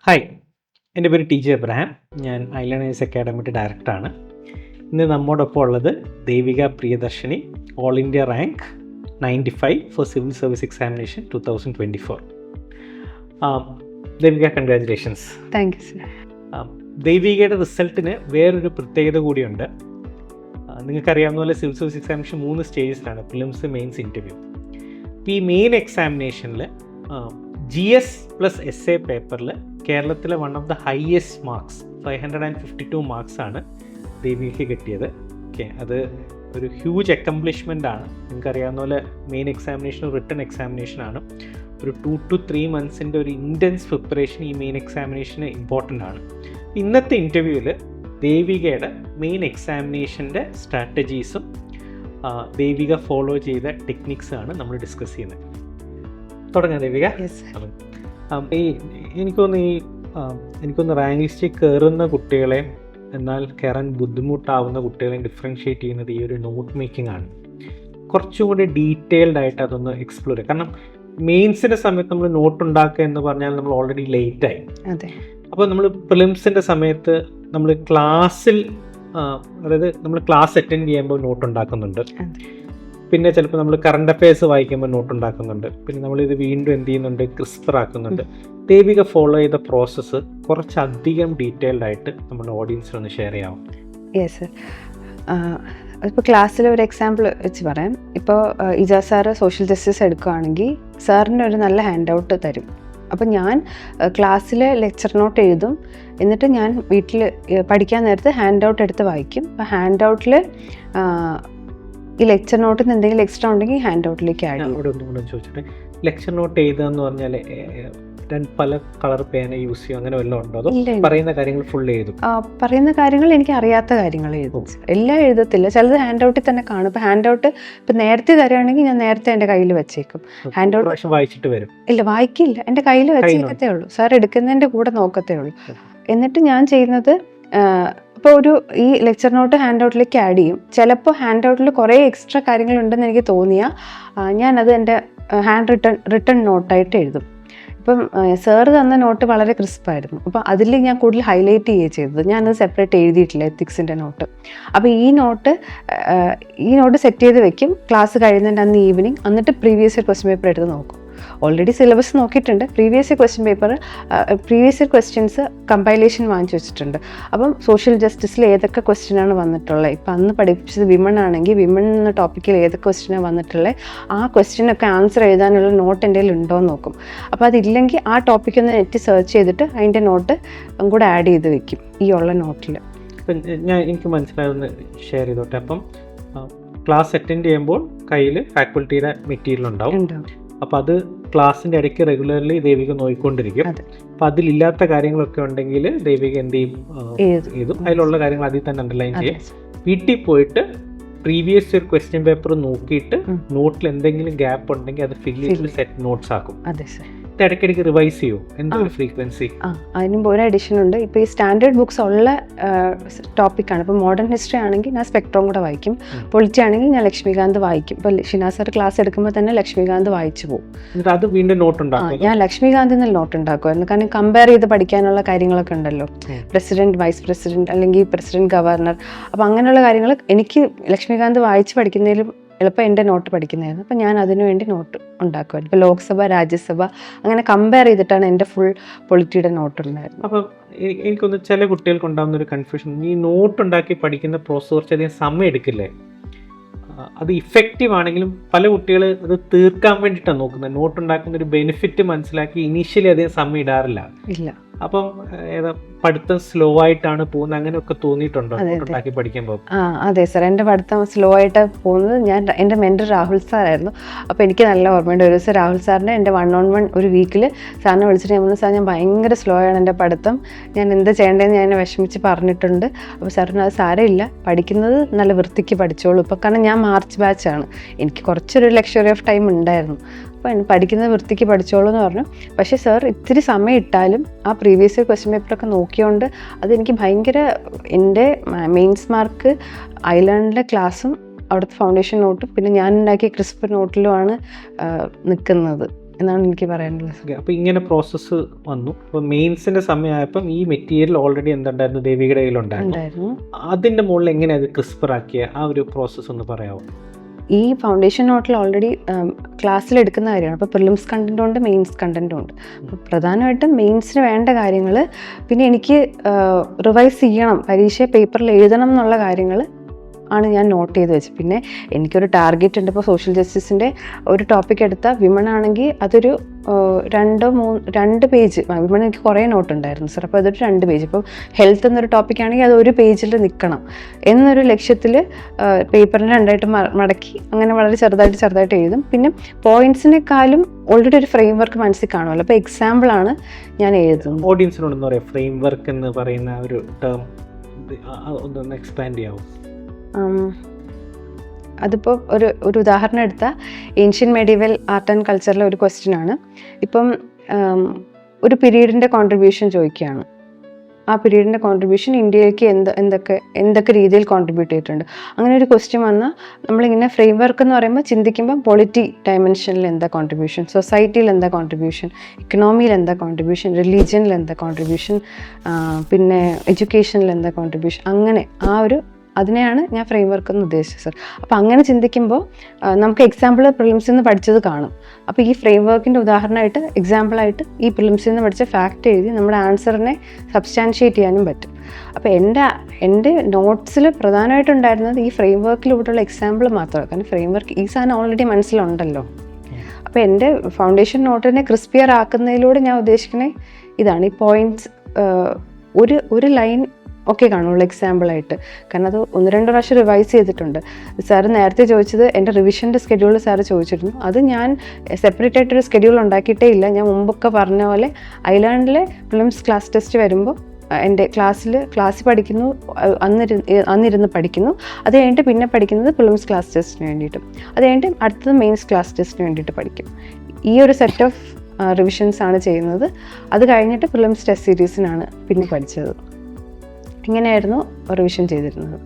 Hi, എൻ്റെ പേര് T J Abraham. ഞാൻ ഐലേണേഴ്സ് അക്കാഡമിയുടെ ഡയറക്ടറാണ്. ഇന്ന് നമ്മോടൊപ്പം ഉള്ളത് Devika Priyadarshini, all India rank 95 for civil service examination 2024. Devika, congratulations. Thank you sir. ദേവികയുടെ റിസൾട്ടിന് വേറൊരു പ്രത്യേകത കൂടിയുണ്ട്. നിങ്ങൾക്കറിയാവുന്ന പോലെ സിവിൽ സർവീസ് എക്സാമിനേഷൻ 3 സ്റ്റേജസിലാണ്: പ്രിലിംസ്, മെയിൻസ്, ഇൻ്റർവ്യൂ. ഈ മെയിൻ എക്സാമിനേഷനിൽ GS പ്ലസ് SA പേപ്പറിൽ കേരളത്തിലെ one of the highest marks 552 മാർക്സാണ് ദേവികയ്ക്ക് കിട്ടിയത്. ഓക്കെ, അത് ഒരു ഹ്യൂജ് അക്കംപ്ലിഷ്മെൻ്റ് ആണ്. നിങ്ങൾക്കറിയാവുന്ന പോലെ മെയിൻ എക്സാമിനേഷൻ റിട്ടൺ എക്സാമിനേഷനാണ്. ഒരു 2 to 3 months ഒരു ഇൻറ്റൻസ് പ്രിപ്പറേഷൻ ഈ മെയിൻ എക്സാമിനേഷന് ഇമ്പോർട്ടൻ്റ് ആണ്. ഇന്നത്തെ ഇൻ്റർവ്യൂവിൽ ദേവികയുടെ മെയിൻ എക്സാമിനേഷൻ്റെ സ്ട്രാറ്റജീസും ദേവിക ഫോളോ ചെയ്ത ടെക്നിക്സാണ് നമ്മൾ ഡിസ്കസ് ചെയ്യുന്നത്. തുടങ്ങാം ദേവിക. എനിക്കൊന്ന് റാങ്ക് ലിസ്റ്റിൽ കയറുന്ന കുട്ടികളെ എന്നാൽ കയറാൻ ബുദ്ധിമുട്ടാവുന്ന കുട്ടികളെ ഡിഫറൻഷ്യേറ്റ് ചെയ്യുന്നത് ഈ ഒരു നോട്ട് മേക്കിംഗ് ആണ്. കുറച്ചും കൂടി ഡീറ്റെയിൽഡ് ആയിട്ട് അതൊന്ന് എക്സ്പ്ലോർ ചെയ്യാം. കാരണം മെയിൻസിൻ്റെ സമയത്ത് നമ്മൾ നോട്ട് ഉണ്ടാക്കുക എന്ന് പറഞ്ഞാൽ നമ്മൾ ഓൾറെഡി ലേറ്റായി. അപ്പോൾ നമ്മൾ പ്രിലിംസിൻ്റെ സമയത്ത് നമ്മൾ ക്ലാസ്സിൽ അതായത് നമ്മൾ ക്ലാസ് അറ്റൻഡ് ചെയ്യുമ്പോൾ നോട്ട് ഉണ്ടാക്കുന്നുണ്ട്. പിന്നെ ചിലപ്പോൾ നമ്മൾ കറണ്ട് അഫയേഴ്സ് വായിക്കുമ്പോൾ നോട്ട് ഉണ്ടാക്കുന്നുണ്ട്. പിന്നെ നമ്മളിത് വീണ്ടും എന്ത് ചെയ്യുന്നുണ്ട്, ക്രിസ്പർ ആക്കുന്നുണ്ട്. ദേവിക ഫോളോ ചെയ്ത പ്രോസസ്സ് കുറച്ചധികം ഡീറ്റെയിൽഡ് ആയിട്ട് നമ്മുടെ ഓഡിയൻസിനൊന്ന് ഷെയർ ചെയ്യാം. Yes sir. ഇപ്പോൾ ക്ലാസ്സിൽ ഒരു എക്സാമ്പിൾ വെച്ച് പറയാം. ഇപ്പോൾ ഇജാസ് സാറ് സോഷ്യൽ ജസ്റ്റിസ് എടുക്കുകയാണെങ്കിൽ സാറിന് ഒരു നല്ല ഹാൻഡ് ഔട്ട് തരും. അപ്പം ഞാൻ ക്ലാസ്സിൽ ലെക്ചർ നോട്ട് എഴുതും. എന്നിട്ട് ഞാൻ വീട്ടിൽ പഠിക്കാൻ നേരത്ത് ഹാൻഡ് ഔട്ട് എടുത്ത് വായിക്കും. അപ്പോൾ ഹാൻഡ് ഔട്ടിൽ ഈ ലെക്ചർ നോട്ടിൽ നിന്ന് എന്തെങ്കിലും എക്സ്ട്രാ ഉണ്ടെങ്കിൽ ഹാൻഡ് ഔട്ടിലേക്ക് ആഡ് ചെയ്യും. അവിടെ ഒന്നുകൂടെ ചോദിച്ചിട്ട്, ലെക്ചർ നോട്ട് എഴുതുകയെന്ന് പറഞ്ഞാൽ പല കളർ പേന യൂസ് ചെയ്യും, അങ്ങനെ വല്ലതും ഉണ്ടോ? അതോ പറയുന്ന കാര്യങ്ങൾ ഫുൾ എഴുതും? പറയുന്ന കാര്യങ്ങൾ എനിക്ക് അറിയാത്ത കാര്യങ്ങൾ എഴുതും. എല്ലാം എഴുതത്തില്ല, ചിലത് ഹാൻഡ് ഔട്ടിൽ തന്നെ കാണും. ഇപ്പോൾ ഹാൻഡ് ഔട്ട് ഇപ്പം നേരത്തെ തരികയാണെങ്കിൽ ഞാൻ നേരത്തെ എൻ്റെ കയ്യിൽ വെച്ചേക്കും. ഹാൻഡ് ഔട്ട് വായിച്ചിട്ട് വരും? ഇല്ല, വായിക്കില്ല, എൻ്റെ കയ്യിൽ വെച്ചേക്കത്തേ ഉള്ളൂ. സാർ എടുക്കുന്നതിൻ്റെ കൂടെ നോക്കത്തേ ഉള്ളൂ. എന്നിട്ട് ഞാൻ ചെയ്യുന്നത്, ഇപ്പോൾ ഈ ലെക്ചർ നോട്ട് ഹാൻഡ് ഔട്ടിലേക്ക് ആഡ് ചെയ്യും. ചിലപ്പോൾ ഹാൻഡ് ഔട്ടിൽ കുറേ എക്സ്ട്രാ കാര്യങ്ങളുണ്ടെന്ന് എനിക്ക് തോന്നിയാൽ ഞാനത് എൻ്റെ റിട്ടൺ നോട്ടായിട്ട് എഴുതും. ഇപ്പം സാറ് തന്ന നോട്ട് വളരെ ക്രിസ്പായിരുന്നു. അപ്പോൾ അതിൽ ഞാൻ കൂടുതൽ ഹൈലൈറ്റ് ചെയ്യുകയാണ് ചെയ്തത്. ഞാനത് സെപ്പറേറ്റ് എഴുതിയിട്ടില്ല, എത്തിക്സിൻ്റെ നോട്ട്. അപ്പോൾ ഈ നോട്ട് സെറ്റ് ചെയ്ത് വെക്കും ക്ലാസ് കഴിയുന്നതിൻ്റെ അന്ന് ഈവനിങ്. എന്നിട്ട് പ്രീവിയസ് ഇയർ ക്വസ്റ്റ്യൻ പേപ്പർ എടുത്ത് നോക്കും. ഓൾറെഡി സിലബസ് നോക്കിയിട്ടുണ്ട്. Previous year question paper, previous year questions compilation വാങ്ങിച്ചു വെച്ചിട്ടുണ്ട്. അപ്പം സോഷ്യൽ ജസ്റ്റിസിൽ ഏതൊക്കെ ക്വസ്റ്റ്യനാണ് വന്നിട്ടുള്ളത്, ഇപ്പം അന്ന് പഠിപ്പിച്ചത് വിമൺ ആണെങ്കിൽ വിമൺ എന്ന ടോപ്പിക്കിൽ ഏതൊക്കെ ക്വസ്റ്റ്യനാണ് വന്നിട്ടുള്ളത്, ആ ക്വസ്റ്റ്യനൊക്കെ ആൻസർ എഴുതാനുള്ള നോട്ട് എൻ്റെ കയ്യിൽ ഉണ്ടോ എന്ന് നോക്കും. അപ്പോൾ അതില്ലെങ്കിൽ ആ ടോപ്പിക്ക് ഒന്ന് നെറ്റ് സെർച്ച് ചെയ്തിട്ട് അതിൻ്റെ നോട്ട് കൂടെ ആഡ് ചെയ്ത് വെക്കും ഈ ഉള്ള നോട്ടിൽ. എനിക്ക് മനസ്സിലാവുന്ന ഷെയർ ചെയ്തോട്ടെ. അപ്പം ക്ലാസ് അറ്റൻഡ് ചെയ്യുമ്പോൾ കയ്യിൽ ഫാക്കൽറ്റിയുടെ മെറ്റീരിയൽ ഉണ്ടാവും. അപ്പോൾ അത് ക്ലാസ്സിൻ്റെ ഇടയ്ക്ക് റെഗുലർലി ദേവിക നോക്കിക്കൊണ്ടിരിക്കും. അപ്പം അതിലില്ലാത്ത കാര്യങ്ങളൊക്കെ ഉണ്ടെങ്കിൽ ദേവിക എന്ത് ചെയ്യും, അതിലുള്ള കാര്യങ്ങൾ അതിൽ തന്നെ അണ്ടർലൈൻ ചെയ്യും. വീട്ടിൽ പോയിട്ട് പ്രീവിയസ് ഇയർ ക്വസ്റ്റ്യൻ പേപ്പർ നോക്കിയിട്ട് നോട്ടിൽ എന്തെങ്കിലും ഗ്യാപ്പ് ഉണ്ടെങ്കിൽ അത് ഫിൽ ചെയ്ത് സെറ്റ് നോട്ട്സ് ആക്കും. അതെ സർ. ഇടയ്ക്കിടയ്ക്ക് റിവൈസ് ചെയ്യൂ? എന്തൊരു ഫ്രീക്വൻസി? അതിനും ഒരു അഡീഷൻ ഉണ്ട്. ഇപ്പോൾ ഈ സ്റ്റാൻഡേർഡ് ബുക്സ് ഉള്ള ടോപ്പിക്കാണ്. ഇപ്പോൾ മോഡേൺ ഹിസ്റ്ററി ആണെങ്കിൽ ഞാൻ സ്പെക്ട്രം കൂടെ വായിക്കും. പൊളിറ്റി ആണെങ്കിൽ ഞാൻ ലക്ഷ്മികാന്ത് വായിക്കും. ഇപ്പോൾ ഷിനാസ് സാർ ക്ലാസ് എടുക്കുമ്പോൾ തന്നെ ലക്ഷ്മികാന്ത് വായിച്ചു പോകും. അത് വീണ്ടും നോട്ട് ഉണ്ടാക്കും. ഞാൻ ലക്ഷ്മികാന്തിൽ നിന്ന് നോട്ട് ഉണ്ടാക്കുമായിരുന്നു. കാരണം കമ്പയർ ചെയ്ത് പഠിക്കാനുള്ള കാര്യങ്ങളൊക്കെ ഉണ്ടല്ലോ. പ്രസിഡന്റ്, വൈസ് പ്രസിഡന്റ്, അല്ലെങ്കിൽ പ്രസിഡന്റ്, ഗവർണർ. അപ്പോൾ അങ്ങനെയുള്ള കാര്യങ്ങൾ എനിക്ക് ലക്ഷ്മികാന്ത് വായിച്ച് പഠിക്കുന്നതിലും എളുപ്പം എൻ്റെ നോട്ട് പഠിക്കുന്നതായിരുന്നു. അപ്പോൾ ഞാൻ അതിനു വേണ്ടി നോട്ട് ഉണ്ടാക്കുമായിരുന്നു. ഇപ്പോൾ ലോക്സഭ, രാജ്യസഭ അങ്ങനെ കമ്പയർ ചെയ്തിട്ടാണ് എൻ്റെ ഫുൾ പൊളിറ്റിയുടെ നോട്ട് ഉണ്ടായിരുന്നത്. അപ്പോൾ എനിക്കൊന്ന് ചില കുട്ടികൾക്ക് ഉണ്ടാകുന്ന ഒരു കൺഫ്യൂഷൻ, ഈ നോട്ട് ഉണ്ടാക്കി പഠിക്കുന്ന പ്രോസസ് കുറച്ചധികം സമയം എടുക്കില്ലേ? അത് ഇഫക്റ്റീവ് ആണെങ്കിലും പല കുട്ടികൾ അത് തീർക്കാൻ വേണ്ടിയിട്ടാണ് നോക്കുന്നത്. നോട്ട് ഉണ്ടാക്കുന്ന ഒരു ബെനിഫിറ്റ് മനസ്സിലാക്കി ഇനീഷ്യലി അധികം സമയം ഇടാറില്ല. ഇല്ല. അപ്പം പഠിത്തം സ്ലോ ആയിട്ടാണ് പോകുന്നത്, അങ്ങനെയൊക്കെ തോന്നിയിട്ടുണ്ടോ ഉണ്ടാക്കി പഠിക്കുമ്പോൾ? അതെ സർ, എൻ്റെ പഠിത്തം സ്ലോ ആയിട്ട് പോകുന്നത് എൻ്റെ മെൻറ്റർ രാഹുൽ സാറായിരുന്നു. അപ്പോൾ എനിക്ക് നല്ല ഓർമ്മയുണ്ട്. ഒരു ദിവസം രാഹുൽ സാറിൻ്റെ എൻ്റെ 1-on-1 ഒരു വീക്കിൽ സാറിനെ വിളിച്ചിട്ട് ഞാൻ പറഞ്ഞു, സാർ ഞാൻ ഭയങ്കര സ്ലോ ആണ് എൻ്റെ പഠിത്തം, ഞാൻ എന്ത് ചെയ്യേണ്ടതെന്ന് ഞാൻ വിഷമിച്ച് പറഞ്ഞിട്ടുണ്ട്. അപ്പോൾ സാറിന് അത് സാരമില്ല, പഠിക്കുന്നത് നല്ല വൃത്തിക്ക് പഠിച്ചോളൂ. ഇപ്പോൾ കാരണം ഞാൻ മാർച്ച് ബാച്ചാണ്, എനിക്ക് കുറച്ചൊരു ലക്ഷറി ഓഫ് ടൈം ഉണ്ടായിരുന്നു. അപ്പോൾ പഠിക്കുന്നത് വൃത്തിക്ക് പഠിച്ചോളൂ എന്ന് പറഞ്ഞു. പക്ഷേ സാർ ഇത്തിരി സമയം ഇട്ടാലും ആ പ്രീവിയസ് ഇയർ ക്വസ്റ്റ്യൻ പേപ്പറൊക്കെ നോക്കിയോണ്ട് അതെനിക്ക് ഭയങ്കര, എൻ്റെ മെയിൻസ് മാർക്ക് ഐലൻഡിലെ ക്ലാസ്സും അവിടുത്തെ ഫൗണ്ടേഷൻ നോട്ടും പിന്നെ ഞാൻ ഉണ്ടാക്കിയ ക്രിസ്പർ നോട്ടിലുമാണ് നിൽക്കുന്നത്. എന്നാണ് എനിക്ക് പറയാനുള്ളത്. അപ്പോൾ ഇങ്ങനെ പ്രോസസ്സ് വന്നു. അപ്പോൾ മെയിൻസിൻ്റെ സമയമായപ്പം ഈ മെറ്റീരിയൽ ഓൾറെഡി എന്തുണ്ടായിരുന്നു, ദേവികയുടെ കയ്യിലുണ്ടായിരുന്നു. അതിൻ്റെ മുകളിൽ എങ്ങനെ അത് ക്രിസ്പർ ആക്കിയ ആ ഒരു പ്രോസസ്സ് ഒന്ന് പറയാമോ? ഈ ഫൗണ്ടേഷൻ നോട്ടിൽ ഓൾറെഡി ക്ലാസ്സിൽ എടുക്കുന്ന കാര്യമാണ്. അപ്പോൾ പ്രിലിംസ് കണ്ടൻറ്റും ഉണ്ട്, മെയിൻസ് കണ്ടൻറ്റും ഉണ്ട്. അപ്പോൾ പ്രധാനമായിട്ടും മെയിൻസിന് വേണ്ട കാര്യങ്ങൾ, പിന്നെ എനിക്ക് റിവൈസ് ചെയ്യണം, പരീക്ഷ പേപ്പറിൽ എഴുതണം എന്നുള്ള കാര്യങ്ങൾ ആണ് ഞാൻ നോട്ട് ചെയ്ത് വെച്ചത്. പിന്നെ എനിക്കൊരു ടാർഗറ്റ് ഉണ്ട്. ഇപ്പോൾ സോഷ്യൽ ജസ്റ്റിസിൻ്റെ ഒരു ടോപ്പിക് എടുത്താൽ വിമൺ ആണെങ്കിൽ അതൊരു 2 പേജ്, വിമൺ എനിക്ക് കുറേ നോട്ട് ഉണ്ടായിരുന്നു സർ. അപ്പോൾ അതൊരു 2 പേജ്. ഇപ്പോൾ ഹെൽത്ത് എന്നൊരു ടോപ്പിക് ആണെങ്കിൽ അത് 1 പേജിൽ നിൽക്കണം എന്നൊരു ലക്ഷ്യത്തിൽ പേപ്പറിനെ 2ആയിട്ട് മടക്കി അങ്ങനെ വളരെ ചെറുതായിട്ട് എഴുതും. പിന്നെ പോയിന്റ്സിനെക്കാളും ഓൾറെഡി ഒരു ഫ്രെയിം വർക്ക് മനസ്സിൽ കാണുമല്ലോ. അപ്പോൾ എക്സാമ്പിളാണ് ഞാൻ എഴുതുന്നത്. ഓഡിയൻസിനോട് എന്താ പറയുക, ഫ്രെയിം വർക്ക് എന്ന് പറയുന്ന ഒരു ടേം ഒന്ന് എക്സ്പാൻഡ് ചെയ്യാവും? അതിപ്പോൾ ഒരു ഉദാഹരണം എടുത്താൽ ഏൻഷ്യൻ മെഡീവൽ ആർട്ട് ആൻഡ് കൾച്ചറിലെ ഒരു ക്വസ്റ്റ്യൻ ആണ്. ഇപ്പം ഒരു പീരീഡിൻ്റെ കോൺട്രിബ്യൂഷൻ ചോദിക്കുകയാണ്. ആ പീരീഡിൻ്റെ കോൺട്രിബ്യൂഷൻ ഇന്ത്യയിലേക്ക് എന്തൊക്കെ രീതിയിൽ കോൺട്രിബ്യൂട്ട് ചെയ്തിട്ടുണ്ട്, അങ്ങനെ ഒരു ക്വസ്റ്റ്യൻ വന്നാൽ നമ്മളിങ്ങനെ ഫ്രെയിം വർക്ക് എന്ന് പറയുമ്പോൾ ചിന്തിക്കുമ്പോൾ പൊളിറ്റി ഡയമെൻഷനിൽ എന്താ കോൺട്രിബ്യൂഷൻ, സൊസൈറ്റിയിൽ എന്താ കോൺട്രിബ്യൂഷൻ, ഇക്കണോമിയിൽ എന്താ കോൺട്രിബ്യൂഷൻ, റിലീജിയനിൽ എന്താ കോൺട്രിബ്യൂഷൻ, പിന്നെ എഡ്യൂക്കേഷനിൽ എന്താ കോൺട്രിബ്യൂഷൻ, അങ്ങനെ അതിനെയാണ് ഞാൻ ഫ്രെയിം വർക്ക് എന്ന് ഉദ്ദേശിച്ചത് സർ. അപ്പോൾ അങ്ങനെ ചിന്തിക്കുമ്പോൾ നമുക്ക് എക്സാമ്പിൾ പ്രിലിംസിൽ നിന്ന് പഠിച്ചത് കാണും. അപ്പോൾ ഈ ഫ്രെയിം വർക്കിൻ്റെ ഉദാഹരണമായിട്ട് എക്സാമ്പിളായിട്ട് ഈ പ്രിലിംസിൽ നിന്ന് പഠിച്ച ഫാക്റ്റ് എഴുതി നമ്മുടെ ആൻസറിനെ സബ്സ്റ്റാൻഷിയേറ്റ് ചെയ്യാനും പറ്റും. അപ്പോൾ എൻ്റെ നോട്ട്സിൽ പ്രധാനമായിട്ടുണ്ടായിരുന്നത് ഈ ഫ്രെയിം വർക്കിലൂടെയുള്ള എക്സാമ്പിൾ മാത്രമാണ്. കാരണം ഫ്രെയിം വർക്ക് ഈ സാധനം ഓൾറെഡി മനസ്സിലുണ്ടല്ലോ. അപ്പോൾ എൻ്റെ ഫൗണ്ടേഷൻ നോട്ടിനെ ക്രിസ്പിയർ ആക്കുന്നതിലൂടെ ഞാൻ ഉദ്ദേശിക്കുന്നത് ഇതാണ്. ഈ പോയിൻറ്റ്സ് ഒരു ലൈൻ ഒക്കെ കാണുള്ളൂ എക്സാമ്പിളായിട്ട്. കാരണം അത് 1-2 പ്രാവശ്യം റിവൈസ് ചെയ്തിട്ടുണ്ട്. സാറ് നേരത്തെ ചോദിച്ചത് എൻ്റെ റിവിഷൻ്റെ സ്കെഡ്യൂൾ സാറ് ചോദിച്ചിരുന്നു. അത് ഞാൻ സെപ്പറേറ്റ് ആയിട്ടൊരു സ്കെഡ്യൂൾ ഉണ്ടാക്കിയിട്ടേ ഇല്ല. ഞാൻ മുമ്പൊക്കെ പറഞ്ഞ പോലെ ഐലാൻഡിലെ പ്രിലിംസ് ക്ലാസ് ടെസ്റ്റ് വരുമ്പോൾ എൻ്റെ ക്ലാസ്സിൽ പഠിക്കുന്നു, അന്നിരുന്ന് പഠിക്കുന്നു. അത് കഴിഞ്ഞിട്ട് പിന്നെ പഠിക്കുന്നത് പ്രിലിംസ് ക്ലാസ് ടെസ്റ്റിന് വേണ്ടിയിട്ടും, അത് കഴിഞ്ഞിട്ട് അടുത്തത് മെയിൻസ് ക്ലാസ് ടെസ്റ്റിന് വേണ്ടിയിട്ട് പഠിക്കും. ഈ ഒരു സെറ്റ് ഓഫ് റിവിഷൻസ് ആണ് ചെയ്യുന്നത്. അത് കഴിഞ്ഞിട്ട് പ്രിലിംസ് ടെസ്റ്റ് സീരീസിനാണ് പിന്നെ പഠിച്ചത്. ഇങ്ങനെയായിരുന്നു റിവിഷൻ ചെയ്തിരുന്നത്.